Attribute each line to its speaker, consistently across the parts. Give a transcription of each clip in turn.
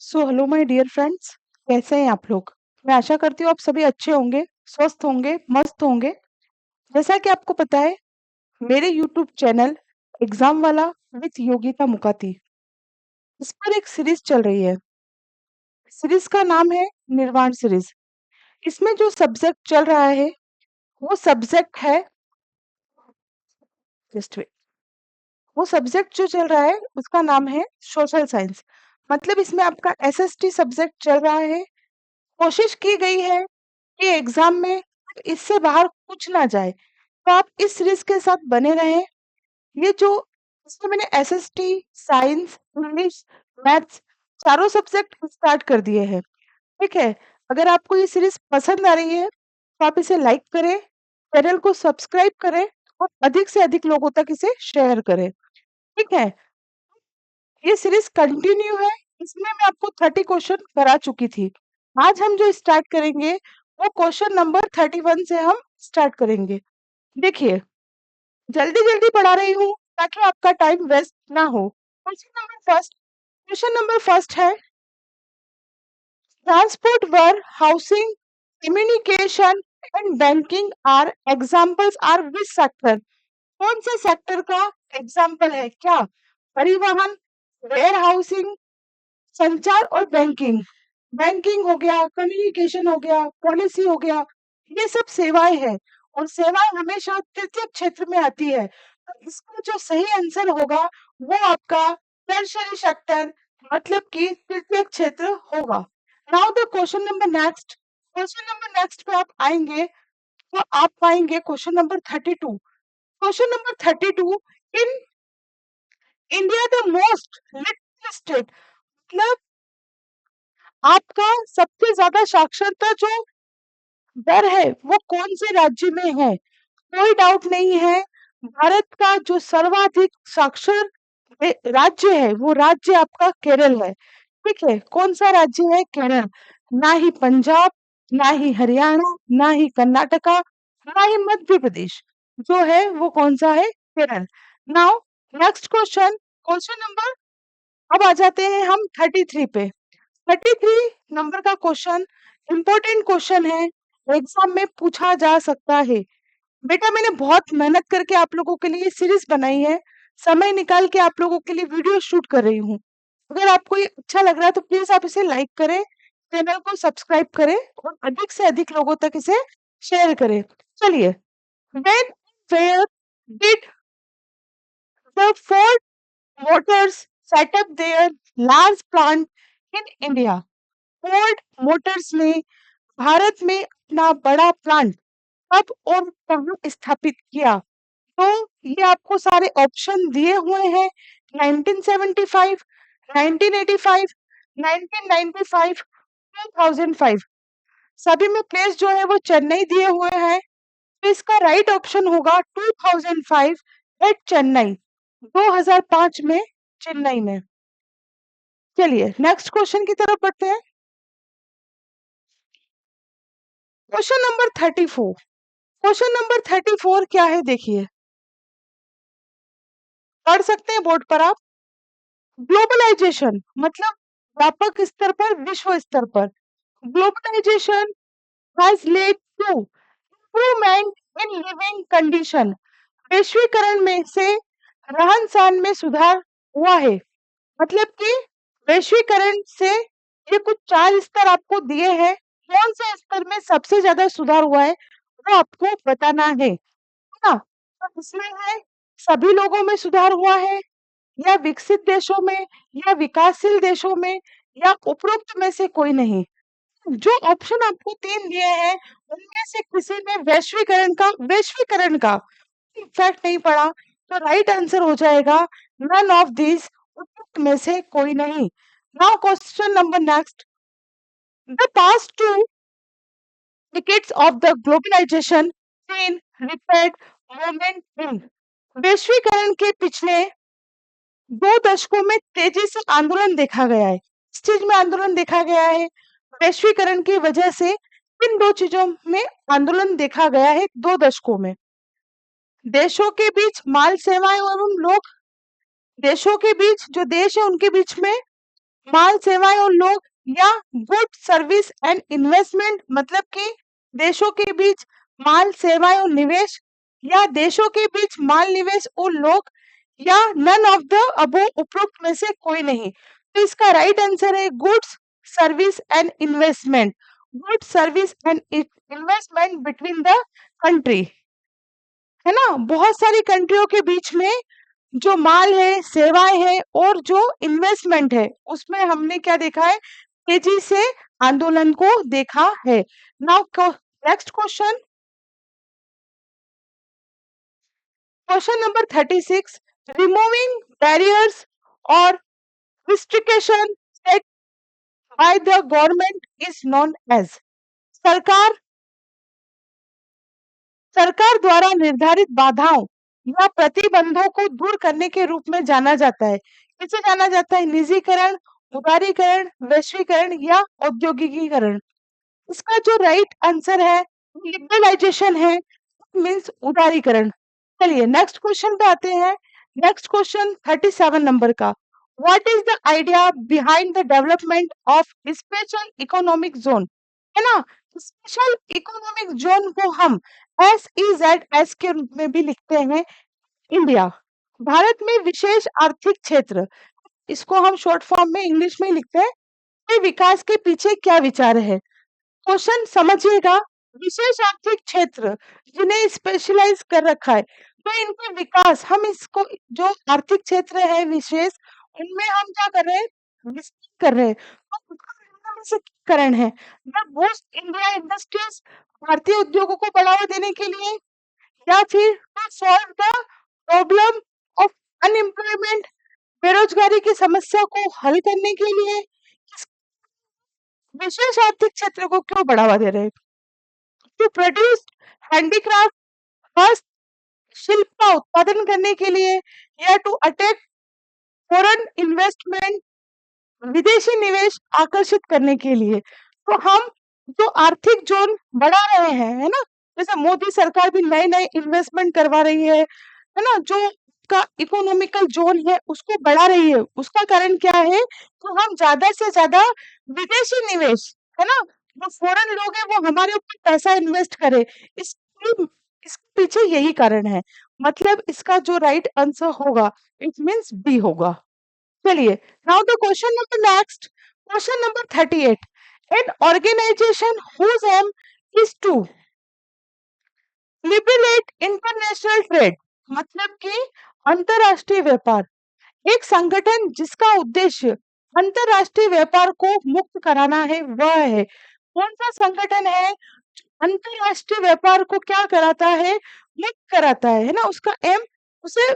Speaker 1: Hello my dear friends. कैसे हैं आप लोग? मैं आशा करती हूँ आप सभी अच्छे होंगे, स्वस्थ होंगे, मस्त होंगे। जैसा कि आपको पता है, मेरे यूट्यूब चैनल एग्जाम वाला विद योगिता मुकाती, इस पर एक सीरीज चल रही है। सीरीज का नाम है निर्वाण सीरीज। इसमें जो सब्जेक्ट चल रहा है वो सब्जेक्ट है जस्ट वो सब्जेक्ट जो चल रहा है उसका नाम है सोशल साइंस। मतलब इसमें आपका एसएसटी सब्जेक्ट चल रहा है। कोशिश की गई है कि एग्जाम में इससे बाहर कुछ ना जाए, तो आप इस सीरीज के साथ बने रहें। ये जो इसमें मैंने एसएसटी, साइंस, इंग्लिश, मैथ्स चारों सब्जेक्ट स्टार्ट कर दिए हैं। ठीक है। अगर आपको ये सीरीज पसंद आ रही है तो आप इसे लाइक करें, चैनल को सब्सक्राइब करें और अधिक से अधिक लोगों तक इसे शेयर करें। ठीक है। ये सीरीज कंटिन्यू है। इसमें मैं आपको 30 क्वेश्चन करा चुकी थी। आज हम जो स्टार्ट करेंगे वो क्वेश्चन नंबर 31 से हम स्टार्ट करेंगे। देखिए, जल्दी जल्दी पढ़ा रही हूँ ताकि आपका टाइम वेस्ट ना हो। क्वेश्चन नंबर फर्स्ट है, ट्रांसपोर्ट वर housing communication and banking are examples are which sector. कौन से सेक्टर का एग्जाम्पल है? क्या? परिवहन, वेयर हाउसिंग, संचार और बैंकिंग। बैंकिंग हो गया, कम्युनिकेशन हो गया, पॉलिसी हो गया, ये सब सेवाएं हैं और सेवाएं हमेशा तृतीय क्षेत्र में आती है। तो इसका जो सही आंसर होगा वो आपका टर्शियरी सेक्टर मतलब कि तृतीय क्षेत्र होगा। Now the question number next पे आप आएंगे तो आप पाएंगे question number 32। Question number 32, in India the most literate state, मतलब आपका सबसे ज्यादा साक्षरता जो दर है वो कौन से राज्य में है? कोई डाउट नहीं है, भारत का जो सर्वाधिक साक्षर राज्य है वो राज्य आपका केरल है। ठीक है। कौन सा राज्य है? केरल। ना ही पंजाब, ना ही हरियाणा, ना ही कर्नाटका, ना ही मध्य प्रदेश। जो है वो कौन सा है? Kerala. Now next question, question number, अब आ जाते हैं हम 33 पे। 33 नंबर का क्वेश्चन इंपॉर्टेंट क्वेश्चन है, एग्जाम में पूछा जा सकता है। बेटा, मैंने बहुत मेहनत करके आप लोगों के लिए सीरीज बनाई है, समय निकाल के आप लोगों के लिए वीडियो शूट कर रही हूँ। अगर आपको ये अच्छा लग रहा है तो प्लीज आप इसे लाइक करें, चैनल को सब्सक्राइब करें और अधिक से अधिक लोगों तक इसे शेयर करें। चलिए, when where did the Ford Motors set up their large plant in India? Ford Motors ने भारत में अपना बड़ा प्लांट कब और कहाँ स्थापित किया? तो ये आपको सारे ऑप्शन दिए हुए हैं, 1975, 1985, 1995, 2005। सभी में प्लेस जो है वो चेन्नई दिए हुए हैं, तो इसका राइट ऑप्शन होगा 2005 एट चेन्नई, 2005 में चेन्नई में। चलिए नेक्स्ट क्वेश्चन की तरफ बढ़ते हैं। Question number 34। क्वेश्चन नंबर 34 क्या है? देखिए, पढ़ सकते हैं बोर्ड पर आप। ग्लोबलाइजेशन मतलब व्यापक स्तर पर, विश्व स्तर पर, globalisation has led to improvement in living condition. वैश्वीकरण में से रहन सहन में सुधार हुआ है। मतलब कि वैश्वीकरण से ये कुछ 4 स्तर आपको दिए हैं, कौन से स्तर में सबसे ज्यादा सुधार हुआ है वो आपको बताना है ना? तो इसमें है सभी लोगों में सुधार हुआ है, या विकसित देशों में, या विकासशील देशों में, या उपरोक्त में से कोई नहीं। जो ऑप्शन आपको 3 दिए हैं उनमें से किसी में वैश्वीकरण का इफेक्ट नहीं पड़ा, तो राइट आंसर हो जाएगा नन ऑफ दिस, उपरोक्त में से कोई नहीं। Now question number next, the past two decades of the globalization seen rapid movement in। वैश्वीकरण के पिछले 2 दशकों में तेजी से आंदोलन देखा गया है। इस चीज में आंदोलन देखा गया है, वैश्वीकरण की वजह से इन 2 चीजों में आंदोलन देखा गया है 2 दशकों में। देशों के बीच माल सेवाएं एवं लोग, देशों के बीच जो देश है उनके बीच में माल सेवाएं और लोग, या गुड सर्विस एंड इन्वेस्टमेंट मतलब कि देशों के बीच माल सेवाएं और निवेश, या देशों के बीच माल निवेश और लोग, या नन ऑफ द अबो उपरोक्त में से कोई नहीं। तो इसका राइट आंसर है goods service and investment. Good service and investment between the country, है ना। बहुत सारी कंट्रियों के बीच में जो माल है, सेवाएं हैं और जो इन्वेस्टमेंट है, उसमें हमने क्या देखा है, तेजी से आंदोलन को देखा है। Now next question, question number 36, removing barriers और restriction set by the government is known as. सरकार सरकार द्वारा निर्धारित बाधाओं या प्रतिबंधों को दूर करने के रूप में जाना जाता है। किसे जाना जाता है? निजीकरण, उदारीकरण, वैश्वीकरण या औद्योगिकीकरण। इसका जो राइट आंसर है लिबरलाइजेशन है, मींस उदारीकरण। चलिए नेक्स्ट क्वेश्चन पे आते हैं। नेक्स्ट क्वेश्चन 37 नंबर का, what is the idea behind the development of special economic zone, है ना। स्पेशल इकोनॉमिक जोन को हम SEZ के रूप में भी लिखते हैं। इंडिया, भारत में विशेष आर्थिक क्षेत्र, इसको हम शॉर्ट फॉर्म में इंग्लिश में ही लिखते हैं। के विकास के पीछे क्या विचार है? क्वेश्चन समझिएगा। विशेष आर्थिक क्षेत्र जिन्हें स्पेशलाइज कर रखा है, तो इनका विकास, हम इसको जो आर्थिक क्षेत्र है विशेष, उनमें हम क्या कर रहे हैं? विस्तार कर रहे हैं। तो उसका निम्न में से क्या कारण है? द बूस्ट इंडिया इंडस्ट्रीज, भारतीय उद्योगों को बढ़ावा देने के लिए, या फिर to solve the problem of unemployment, बेरोजगारी की समस्या को हल करने के लिए, विशेष आर्थिक क्षेत्र को क्यों बढ़ावा दे रहे हैं? टू प्रोड्यूस हैंडीक्राफ्ट, हस्त शिल्प का उत्पादन करने के लिए, या टू अट्रैक्ट फॉरेन इन्वेस्टमेंट, विदेशी निवेश आकर्षित करने के लिए। तो हम जो आर्थिक जोन बढ़ा रहे हैं, है ना, जैसे मोदी सरकार भी नए नए इन्वेस्टमेंट करवा रही है ना, जो का इकोनॉमिकल जोन है उसको बढ़ा रही है। उसका कारण क्या है? तो हम ज्यादा से ज्यादा विदेशी निवेश, है ना, जो फॉरेन लोग हैं वो हमारे ऊपर पैसा इन्वेस्ट करे, इसके इसके पीछे यही कारण है। मतलब इसका जो राइट आंसर होगा, इट मींस बी होगा। चलिए, now the question number next, question number 38, an organisation whose aim is to liberate international trade, मतलब कि अंतरराष्ट्रीय व्यापार। एक संगठन जिसका उद्देश्य अंतरराष्ट्रीय व्यापार को मुक्त कराना है, वह है कौन सा संगठन है? अंतरराष्ट्रीय व्यापार को क्या कराता है? मुक्त कराता है ना। उसका एम, उसे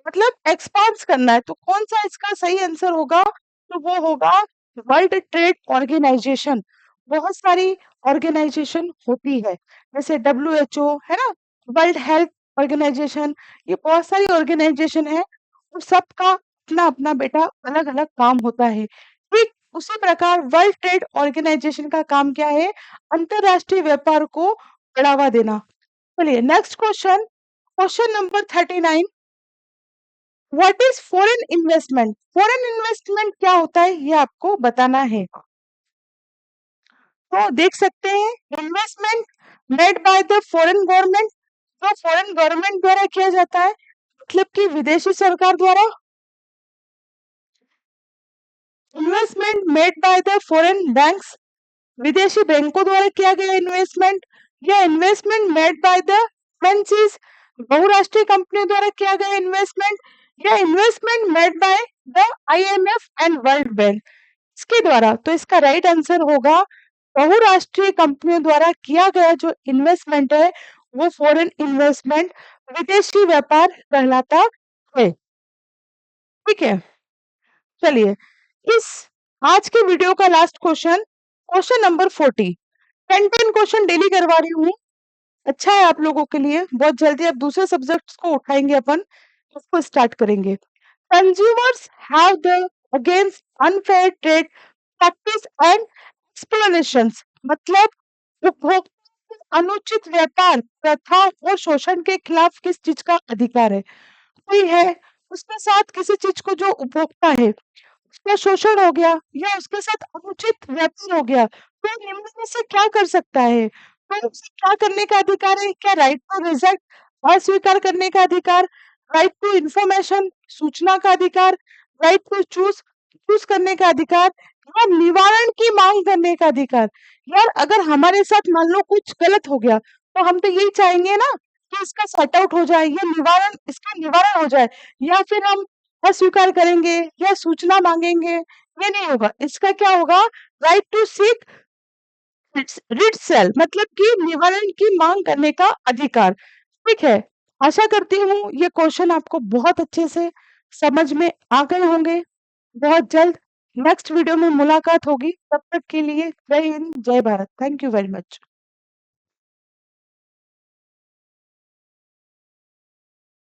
Speaker 1: मतलब एक्सपांड करना है। तो कौन सा इसका सही आंसर होगा? तो वो होगा वर्ल्ड ट्रेड ऑर्गेनाइजेशन। बहुत सारी ऑर्गेनाइजेशन होती है, जैसे WHO, है ना, वर्ल्ड हेल्थ ऑर्गेनाइजेशन, ये बहुत सारी ऑर्गेनाइजेशन है और सबका अपना अपना बेटा अलग अलग काम होता है। ठीक उसी प्रकार वर्ल्ड ट्रेड ऑर्गेनाइजेशन का काम क्या है? अंतरराष्ट्रीय व्यापार को बढ़ावा देना। चलिए next question, question number 39, what is foreign investment? Foreign investment क्या होता है ये आपको बताना है। तो देख सकते हैं, investment made by the foreign government, जो फॉरेन गवर्नमेंट द्वारा किया जाता है, मतलब कि विदेशी सरकार द्वारा। Investment made by the foreign banks, विदेशी बैंकों द्वारा किया गया इन्वेस्टमेंट, या investment made by the MNCs, बहुराष्ट्रीय कंपनियों द्वारा किया गया इन्वेस्टमेंट, या investment made by the IMF and world bank, इसके द्वारा। तो इसका राइट आंसर होगा बहुराष्ट्रीय कंपनियों द्वारा किया गया जो इन्वेस्टमेंट है वो फॉरेन इन्वेस्टमेंट, विदेशी व्यापार कहलाता है। ठीक है, चलिए इस आज के वीडियो का last question, question number 40। 10 question daily करवा रही हूँ, अच्छा है आप लोगों के लिए। बहुत जल्दी अब दूसरे सब्जेक्ट्स को उठाएंगे, अपन उसको स्टार्ट करेंगे। Consumers have the against unfair trade practice and explanations, मतलब उपभोक्ता को अनुचित व्यापार प्रथा और शोषण के खिलाफ किस चीज का अधिकार है? कोई है उसके साथ किसी चीज को जो उपभोक्ता है या शोषण हो गया या उसके साथ अनुचित व्यवहार हो गया, तो निम्न में से क्या कर सकता है? तो उसे क्या करने का अधिकार है? क्या राइट टू रिजेक्ट अस्वीकार करने का अधिकार, राइट टू इन्फॉर्मेशन सूचना का अधिकार, राइट टू चूज चूज करने का अधिकार या निवारण की मांग करने का अधिकार। यार अगर हमारे साथ मान लो कुछ गलत हो गया तो हम तो यही चाहेंगे ना कि इसका सॉर्ट आउट हो जाए, ये निवारण इसका निवारण हो जाए, या फिर हम अस्वीकार करेंगे या सूचना मांगेंगे, ये नहीं होगा। इसका क्या होगा? राइट टू सीक रिट्सल मतलब कि निवारण की मांग करने का अधिकार। ठीक है, आशा करती हूँ ये क्वेश्चन आपको बहुत अच्छे से समझ में आ गए होंगे। बहुत जल्द नेक्स्ट वीडियो में मुलाकात होगी, तब तक के लिए जय हिंद जय Bharat. Thank you very much.